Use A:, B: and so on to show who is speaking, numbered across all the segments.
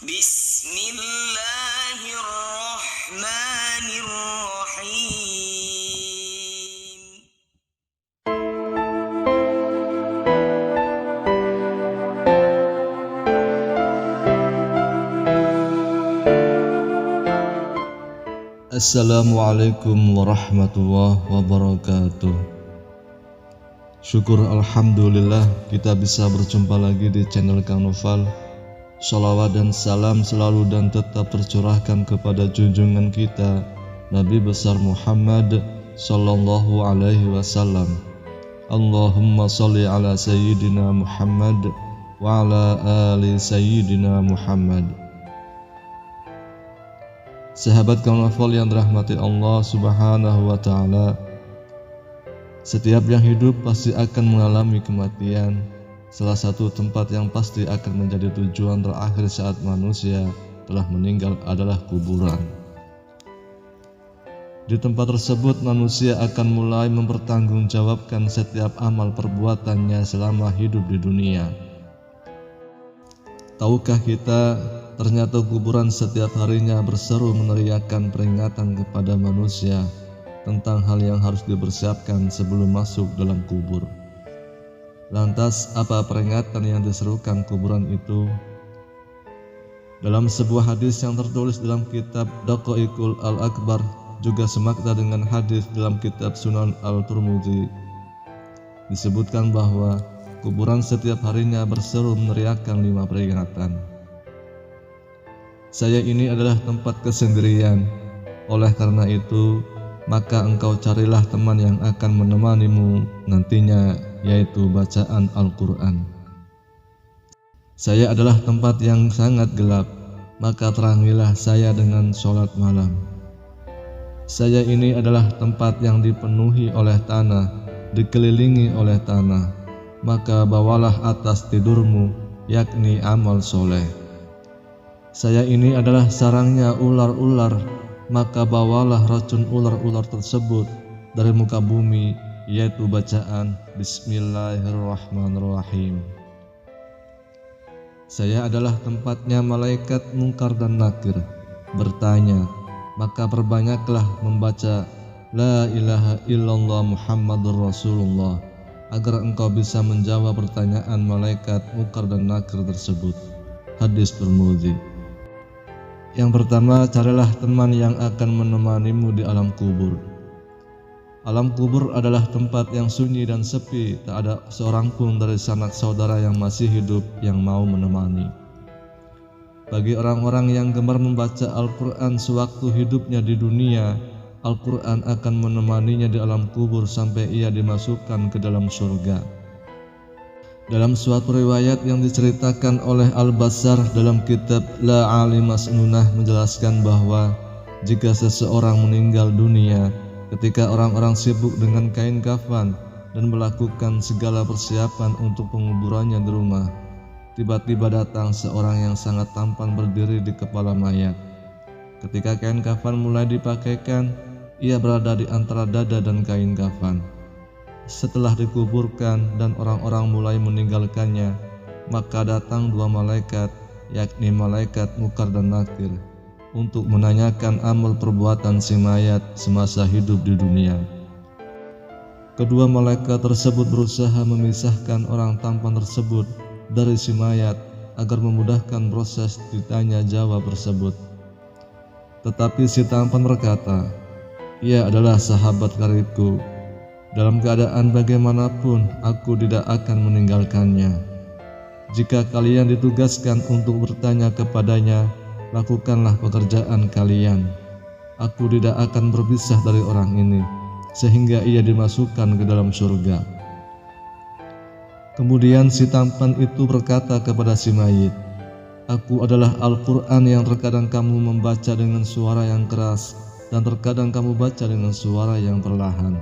A: Bismillahirrahmanirrahim.
B: Assalamualaikum warahmatullahi wabarakatuh. Syukur alhamdulillah kita bisa berjumpa lagi di channel Kang Noval. Shalawat dan salam selalu dan tetap tercurahkan kepada junjungan kita Nabi besar Muhammad sallallahu alaihi wasallam. Allahumma sholli ala sayyidina Muhammad wa ala ali sayyidina Muhammad. Sahabat Kang Noval yang dirahmati Allah subhanahu wa ta'ala, setiap yang hidup pasti akan mengalami kematian. Salah satu tempat yang pasti akan menjadi tujuan terakhir saat manusia telah meninggal adalah kuburan. Di tempat tersebut manusia akan mulai mempertanggungjawabkan setiap amal perbuatannya selama hidup di dunia. Tahukah kita, ternyata kuburan setiap harinya berseru meneriakkan peringatan kepada manusia tentang hal yang harus dipersiapkan sebelum masuk dalam kubur. Lantas, apa peringatan yang diserukan kuburan itu? Dalam sebuah hadis yang tertulis dalam kitab Daqaiqul Al-Akbar, juga semakna dengan hadis dalam kitab Sunan Al-Tirmidzi, disebutkan bahwa kuburan setiap harinya berseru meneriakkan 5 peringatan. Saya ini adalah tempat kesendirian, oleh karena itu maka engkau carilah teman yang akan menemanimu nantinya, yaitu bacaan Al-Quran. Saya adalah tempat yang sangat gelap, maka terangilah saya dengan sholat malam. Saya ini adalah tempat yang dipenuhi oleh tanah, dikelilingi oleh tanah, maka bawalah atas tidurmu, yakni amal soleh. Saya ini adalah sarangnya ular-ular, maka bawalah racun ular-ular tersebut dari muka bumi, yaitu bacaan Bismillahirrahmanirrahim. Saya adalah tempatnya malaikat Munkar dan Nakir bertanya, maka perbanyaklah membaca La ilaha illallah Muhammadur Rasulullah agar engkau bisa menjawab pertanyaan malaikat Munkar dan Nakir tersebut. Hadis Tirmidzi. Yang pertama, carilah teman yang akan menemanimu di alam kubur. Alam kubur adalah tempat yang sunyi dan sepi, tak ada seorang pun dari sanak saudara yang masih hidup yang mau menemani. Bagi orang-orang yang gemar membaca Al-Quran sewaktu hidupnya di dunia, Al-Quran akan menemaninya di alam kubur sampai ia dimasukkan ke dalam surga. Dalam suatu riwayat yang diceritakan oleh Al-Bazzar dalam kitab La Ali Masnunah menjelaskan bahwa jika seseorang meninggal dunia ketika orang-orang sibuk dengan kain kafan dan melakukan segala persiapan untuk penguburannya di rumah, tiba-tiba datang seorang yang sangat tampan berdiri di kepala mayat. Ketika kain kafan mulai dipakaikan, ia berada di antara dada dan kain kafan. Setelah dikuburkan dan orang-orang mulai meninggalkannya, maka datang 2 malaikat, yakni malaikat Munkar dan Nakir, untuk menanyakan amal perbuatan si mayat semasa hidup di dunia. Kedua malaikat tersebut berusaha memisahkan orang tampan tersebut dari si mayat agar memudahkan proses ditanya jawab tersebut. Tetapi si tampan berkata, "Ia adalah sahabat karibku. Dalam keadaan bagaimanapun aku tidak akan meninggalkannya. Jika kalian ditugaskan untuk bertanya kepadanya, lakukanlah pekerjaan kalian. Aku tidak akan berpisah dari orang ini, sehingga ia dimasukkan ke dalam surga." Kemudian si tampan itu berkata kepada si mayit, "Aku adalah Al-Quran yang terkadang kamu membaca dengan suara yang keras, dan terkadang kamu baca dengan suara yang perlahan.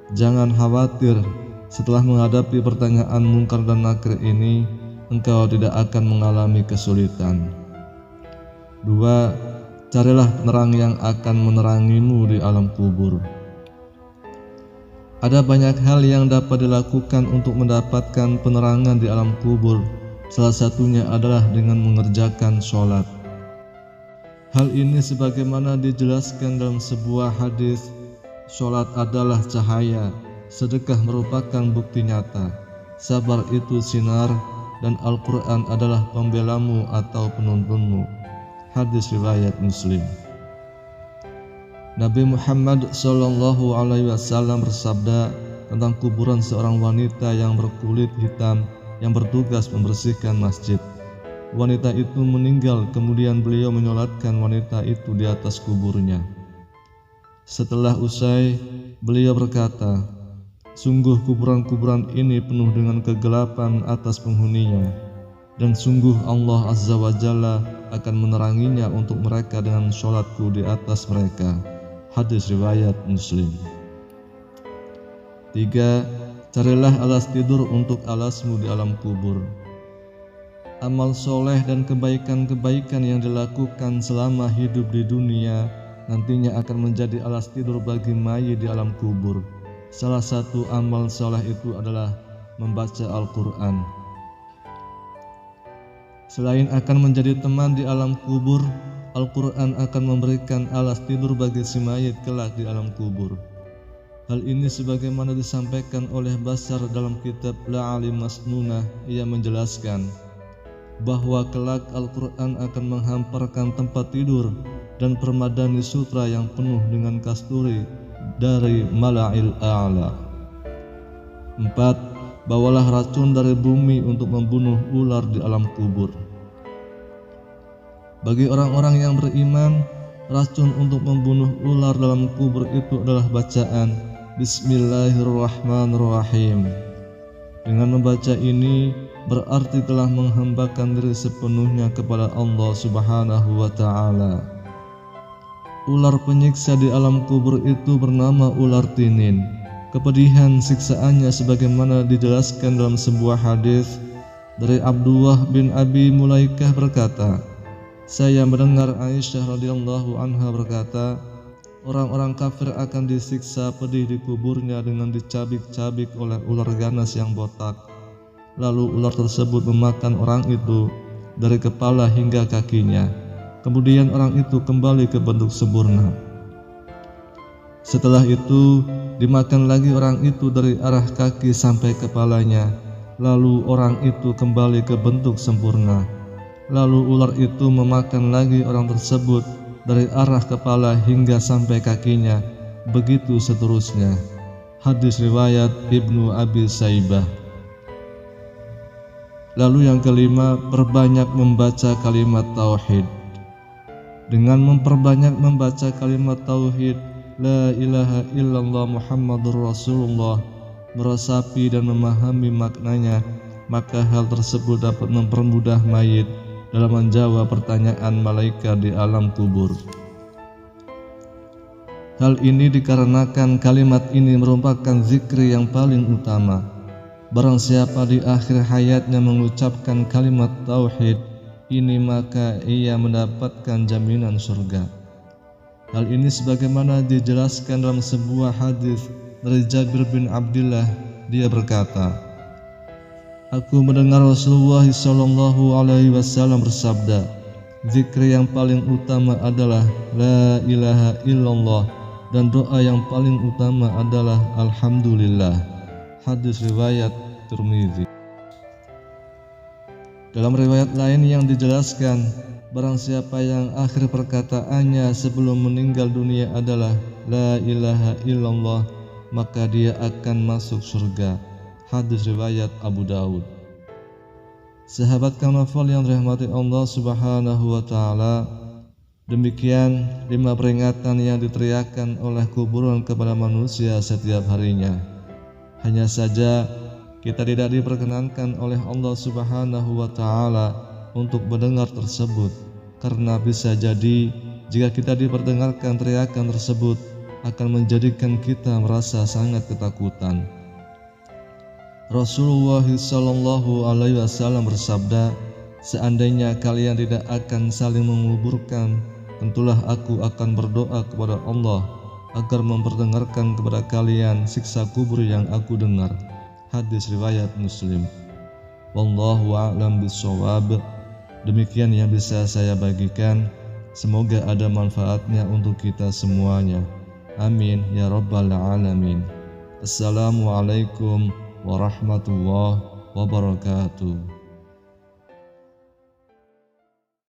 B: Jangan khawatir, setelah menghadapi pertanyaan Munkar dan Nakir ini, engkau tidak akan mengalami kesulitan." 2. Carilah penerang yang akan menerangimu di alam kubur. Ada banyak hal yang dapat dilakukan untuk mendapatkan penerangan di alam kubur. Salah satunya adalah dengan mengerjakan sholat. Hal ini sebagaimana dijelaskan dalam sebuah hadis, sholat adalah cahaya, sedekah merupakan bukti nyata, sabar itu sinar, dan Al-Quran adalah pembelamu atau penuntunmu. Hadis riwayat Muslim. Nabi Muhammad SAW bersabda tentang kuburan seorang wanita yang berkulit hitam yang bertugas membersihkan masjid. Wanita itu meninggal, kemudian beliau menyolatkan wanita itu di atas kuburnya. Setelah usai, beliau berkata, "Sungguh kuburan-kuburan ini penuh dengan kegelapan atas penghuninya, dan sungguh Allah Azza wa Jalla akan meneranginya untuk mereka dengan sholatku di atas mereka." Hadis riwayat Muslim. 3. Carilah alas tidur untuk alasmu di alam kubur. Amal soleh dan kebaikan-kebaikan yang dilakukan selama hidup di dunia nantinya akan menjadi alas tidur bagi mayit di alam kubur. Salah satu amal soleh itu adalah membaca Al-Quran. Selain akan menjadi teman di alam kubur, Al-Quran akan memberikan alas tidur bagi si mayit kelak di alam kubur. Hal ini sebagaimana disampaikan oleh Basar dalam kitab La'ali Masnunah. Ia menjelaskan bahwa kelak Al-Quran akan menghamparkan tempat tidur dan permadani sutra yang penuh dengan kasturi dari Mala'il A'la. 4. Bawalah racun dari bumi untuk membunuh ular di alam kubur. Bagi orang-orang yang beriman, racun untuk membunuh ular dalam kubur itu adalah bacaan Bismillahirrahmanirrahim. Dengan membaca ini berarti telah menghambakan diri sepenuhnya kepada Allah Subhanahu wa Ta'ala. Ular penyiksa di alam kubur itu bernama ular tinin. Kepedihan siksaannya sebagaimana dijelaskan dalam sebuah hadis dari Abdullah bin Abi Mulaikah berkata, "Saya mendengar Aisyah radhiyallahu anha berkata, orang-orang kafir akan disiksa pedih di kuburnya dengan dicabik-cabik oleh ular ganas yang botak. Lalu ular tersebut memakan orang itu dari kepala hingga kakinya. Kemudian orang itu kembali ke bentuk sempurna. Setelah itu dimakan lagi orang itu dari arah kaki sampai kepalanya. Lalu orang itu kembali ke bentuk sempurna. Lalu ular itu memakan lagi orang tersebut dari arah kepala hingga sampai kakinya, begitu seterusnya." Hadis riwayat Ibnu Abi Saibah. Lalu yang kelima, perbanyak membaca kalimat tauhid. Dengan memperbanyak membaca kalimat tauhid, La ilaha illallah Muhammadur Rasulullah, meresapi dan memahami maknanya, maka hal tersebut dapat mempermudah mayit dalam menjawab pertanyaan malaikat di alam kubur. Hal ini dikarenakan kalimat ini merupakan zikri yang paling utama. Barang siapa di akhir hayatnya mengucapkan kalimat tauhid ini, maka ia mendapatkan jaminan surga. Hal ini sebagaimana dijelaskan dalam sebuah hadis dari Jabir bin Abdullah. Dia berkata, "Aku mendengar Rasulullah SAW bersabda, zikir yang paling utama adalah La ilaha illallah, dan doa yang paling utama adalah Alhamdulillah." Hadis riwayat Tirmidzi. Dalam riwayat lain yang dijelaskan, barang siapa yang akhir perkataannya sebelum meninggal dunia adalah La ilaha illallah, maka dia akan masuk surga. Hadis riwayat Abu Daud. Sahabat Kanafal yang dirahmati Allah Subhanahu wa Ta'ala, demikian 5 peringatan yang diteriakkan oleh kuburan kepada manusia setiap harinya. Hanya saja kita tidak diperkenankan oleh Allah Subhanahu wa Ta'ala untuk mendengar tersebut, karena bisa jadi jika kita diperdengarkan teriakan tersebut akan menjadikan kita merasa sangat ketakutan. Rasulullah SAW bersabda, "Seandainya kalian tidak akan saling menguburkan, tentulah aku akan berdoa kepada Allah agar memperdengarkan kepada kalian siksa kubur yang aku dengar." Hadis riwayat Muslim. Wallahu a'lam bishawab. Demikian yang bisa saya bagikan. Semoga ada manfaatnya untuk kita semuanya. Amin ya rabbal alamin. Assalamualaikum warahmatullahi wabarakatuh.